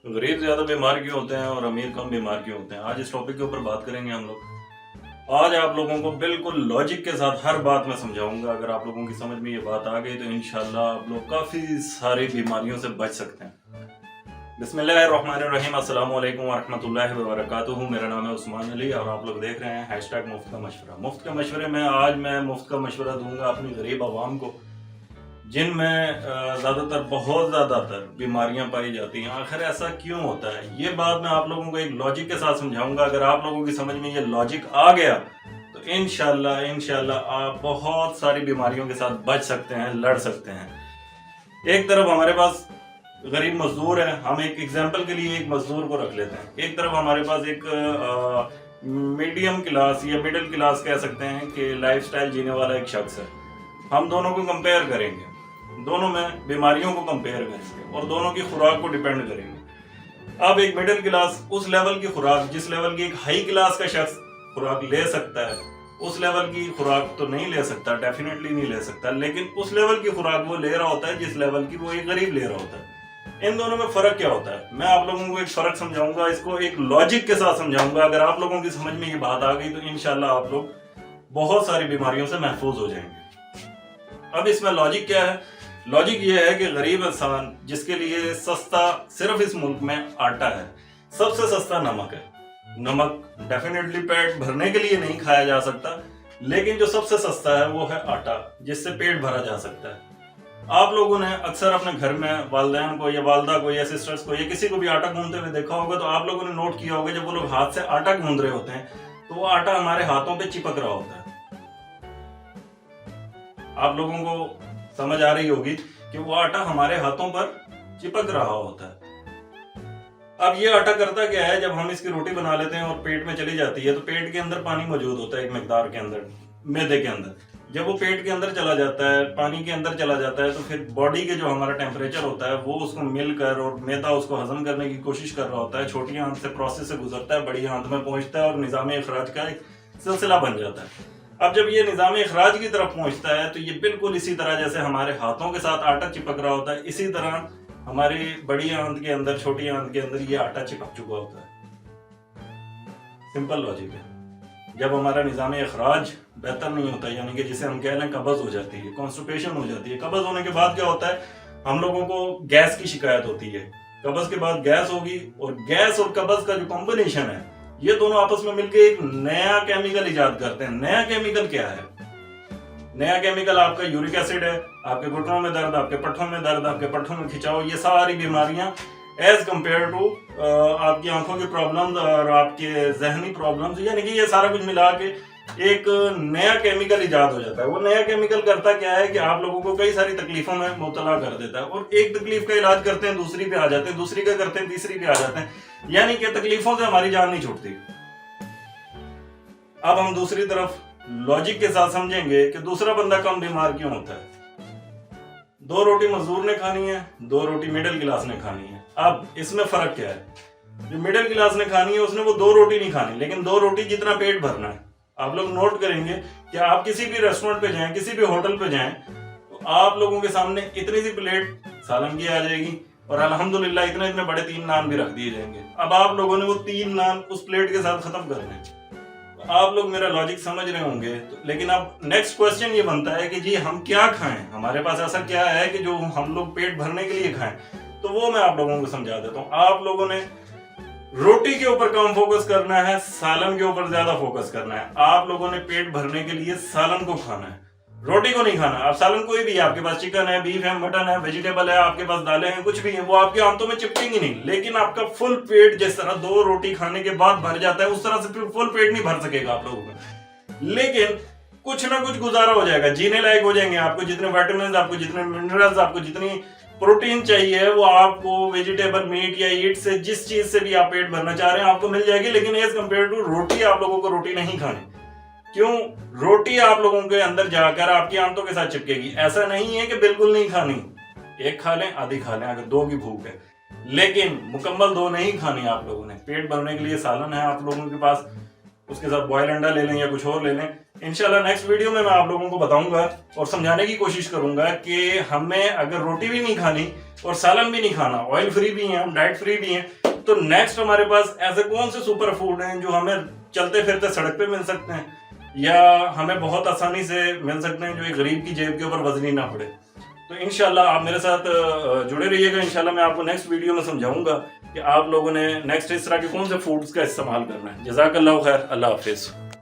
गरीब ज्यादा बीमार क्यों होते हैं और अमीर कम बीमार क्यों होते हैं, आज इस टॉपिक के ऊपर बात करेंगे हम लोग। आज आप लोगों को बिल्कुल लॉजिक के साथ हर बात मैं समझाऊंगा। अगर आप लोगों की समझ में ये बात आ गई तो इंशाल्लाह आप लोग काफी सारी बीमारियों से बच सकते हैं। बिस्मिल्लाहिर्रहमानिर्रहीम, अस्सलामु अलैकुम वरहमतुल्लाहि वबरकातुहू। मेरा नाम है उस्मान अली और आप लोग देख रहे हैं हैशटैग मुफ्त का मशवरा। मुफ्त के मशवरे में आज मैं मुफ्त का मशवरा दूंगा अपनी गरीब आवाम को, जिनमें बहुत ज़्यादातर बीमारियां पाई जाती हैं। आखिर ऐसा क्यों होता है, ये बात मैं आप लोगों को एक लॉजिक के साथ समझाऊंगा। अगर आप लोगों की समझ में ये लॉजिक आ गया तो इंशाल्लाह आप बहुत सारी बीमारियों के साथ बच सकते हैं, लड़ सकते हैं। एक तरफ हमारे पास गरीब मजदूर है, हम एक एग्जाम्पल के लिए एक मजदूर को रख लेते हैं। एक तरफ हमारे पास एक मीडियम क्लास या मिडिल क्लास कह सकते हैं कि लाइफस्टाइल जीने वाला एक शख्स है। हम दोनों को कंपेयर करेंगे, दोनों में बीमारियों को कंपेयर करेंगे और दोनों की खुराक को डिपेंड करेंगे। अब एक मिडिल क्लास उस लेवल की खुराक जिस लेवल की एक हाई क्लास का शख्स खुराक ले सकता है, उस लेवल की खुराक तो नहीं ले सकता, डेफिनेटली नहीं ले सकता, लेकिन उस लेवल की खुराक वो ले रहा होता है जिस लेवल की वो एक गरीब ले रहा होता है। इन दोनों में फर्क क्या होता है, मैं आप लोगों को एक फर्क समझाऊंगा, इसको एक लॉजिक के साथ समझाऊंगा। अगर आप लोगों की समझ में ये बात आ गई तो इंशाल्लाह आप लोग बहुत सारी बीमारियों से महफूज हो जाएंगे। अब इसमें लॉजिक क्या है? लॉजिक ये है कि गरीब इंसान जिसके लिए सस्ता सिर्फ इस मुल्क में आटा है, सबसे सस्ता नमक है। नमक डेफिनेटली पेट भरने के लिए नहीं खाया जा सकता, लेकिन जो सबसे सस्ता है वो है आटा, जिससे पेट भरा जा सकता है। आप लोगों ने अक्सर अपने घर में वालिदैन को या वालदा को या सिस्टर्स को या किसी को भी आटा गूंदते हुए देखा होगा, तो आप लोगों ने नोट किया होगा जब वो लोग हाथ से आटा गूंद रहे होते हैं तो वो आटा हमारे हाथों पे चिपक रहा होता है। आप लोगों को समझ आ रही होगी कि वो आटा हमारे हाथों पर चिपक रहा होता है। अब ये आटा करता क्या है, जब हम इसकी रोटी बना लेते हैं और पेट में चली जाती है तो पेट के अंदर पानी मौजूद होता है एक मिकदार के अंदर, मैदे के अंदर। जब वो पेट के अंदर चला जाता है, पानी के अंदर चला जाता है, तो फिर बॉडी के जो हमारा टेम्परेचर होता है वो उसको मिलकर और मैदा उसको हजम करने की कोशिश कर रहा होता है। छोटी आंत से प्रोसेस से गुजरता है, बड़ी आंत में पहुंचता है और निज़ाम इखराज का एक सिलसिला बन जाता है। अब जब ये निज़ाम इखराज की तरफ पहुंचता है तो ये बिल्कुल इसी तरह जैसे हमारे हाथों के साथ आटा चिपक रहा होता है, इसी तरह हमारी बड़ी आंत के अंदर, छोटी आंत के अंदर ये आटा चिपक चुका होता है। सिंपल लॉजिक है। जब हमारा निज़ाम इखराज बेहतर नहीं होता, यानी कि जिसे हम कह लें कब्ज हो जाती है, कॉन्स्टिपेशन हो जाती है। कब्ज होने के बाद क्या होता है, हम लोगों को गैस की शिकायत होती है। कब्ज के बाद गैस होगी, और गैस और कब्ज का जो कॉम्बिनेशन है ये दोनों आपस में मिलकर एक नया केमिकल इजाद करते हैं। नया केमिकल क्या है? नया केमिकल आपका यूरिक एसिड है। आपके घुटनों में दर्द, आपके पट्ठों में दर्द, आपके पट्ठों में खिंचाव, ये सारी बीमारियां एज कंपेयर टू आपकी आंखों की प्रॉब्लम्स और आपके जहनी प्रॉब्लम्स, यानी कि ये सारा कुछ मिला के एक नया केमिकल इजाद हो जाता है। वो नया केमिकल करता क्या है कि आप लोगों को कई सारी तकलीफों में मुब्तला कर देता है, और एक तकलीफ का इलाज करते हैं दूसरी पे आ जाते हैं, दूसरी का करते हैं तीसरी पे आ जाते हैं, यानी कि तकलीफों से हमारी जान नहीं छूटती। अब हम दूसरी तरफ लॉजिक के साथ समझेंगे कि दूसरा बंदा कम बीमार क्यों होता है। 2 रोटी मजदूर ने खानी है, 2 रोटी मिडिल क्लास ने खानी है। अब इसमें फर्क क्या है? जो मिडिल क्लास ने खानी है उसने वो 2 रोटी नहीं खानी, लेकिन 2 रोटी जितना पेट भरना है। आप लोग नोट करेंगे कि आप किसी भी रेस्टोरेंट पे जाएं, किसी भी होटल पे जाएं, तो आप लोगों के सामने इतनी सी प्लेट सालन की आ जाएगी और अल्हम्दुलिल्लाह इतने इतने बड़े 3 नान भी रख दिए जाएंगे। अब आप लोगों ने वो 3 नान उस प्लेट के साथ खत्म करने। तो आप लोग मेरा लॉजिक समझ रहे होंगे, तो लेकिन अब नेक्स्ट क्वेश्चन ये बनता है कि जी हम क्या खाएं, हमारे पास ऐसा क्या है कि जो हम लोग पेट भरने के लिए खाएं। तो वो मैं आप लोगों को समझा देता हूँ। आप लोगों ने रोटी के ऊपर कम फोकस करना है, सालन के ऊपर ज्यादा फोकस करना है। आप लोगों ने पेट भरने के लिए सालन को खाना है, रोटी को नहीं खाना। अब सालन कोई भी है, आपके पास चिकन है, बीफ है, मटन है, वेजिटेबल है, आपके पास दालें हैं, कुछ भी है, वो आपके आंतों में चिपकेंगी नहीं। लेकिन आपका फुल पेट जिस तरह 2 रोटी खाने के बाद भर जाता है, उस तरह से फुल पेट नहीं भर सकेगा आप लोगों का, लेकिन कुछ ना कुछ गुजारा हो जाएगा, जीने लायक हो जाएंगे। आपको जितने विटामिन, आपको जितने मिनरल्स, आपको जितनी प्रोटीन चाहिए वो आपको वेजिटेबल, मीट या ईट से, जिस चीज से भी आप पेट भरना चाह रहे हैं आपको मिल जाएगी। लेकिन एज कंपेयर टू रोटी, आप लोगों को रोटी नहीं खानी। क्यों? रोटी आप लोगों के अंदर जाकर आपकी आंतों के साथ चिपकेगी। ऐसा नहीं है कि बिल्कुल नहीं खानी, एक खा लें, आधी खा लें अगर 2 की भूख है, लेकिन मुकम्मल 2 नहीं खानी आप लोगों ने। पेट भरने के लिए सालन है आप लोगों के पास, उसके साथ बॉयल अंडा ले लें या कुछ और ले लें। इंशाल्लाह नेक्स्ट वीडियो में मैं आप लोगों को बताऊंगा और समझाने की कोशिश करूंगा कि हमें अगर रोटी भी नहीं खानी और सालन भी नहीं खाना, ऑयल फ्री भी हैं, हम डाइट फ्री भी हैं, तो नेक्स्ट हमारे पास ऐसे कौन से सुपर फूड हैं जो हमें चलते फिरते सड़क पे मिल सकते हैं या हमें बहुत आसानी से मिल सकते हैं, जो एक गरीब की जेब के ऊपर वजनी ना पड़े। तो इंशाल्लाह आप मेरे साथ जुड़े रहिएगा। इंशाल्लाह मैं आपको नेक्स्ट वीडियो में समझाऊंगा कि आप लोगों ने नेक्स्ट इस तरह के कौन से फूड्स का इस्तेमाल करना है। जज़ाकल्लाहु खैर, अल्लाह हाफिज़।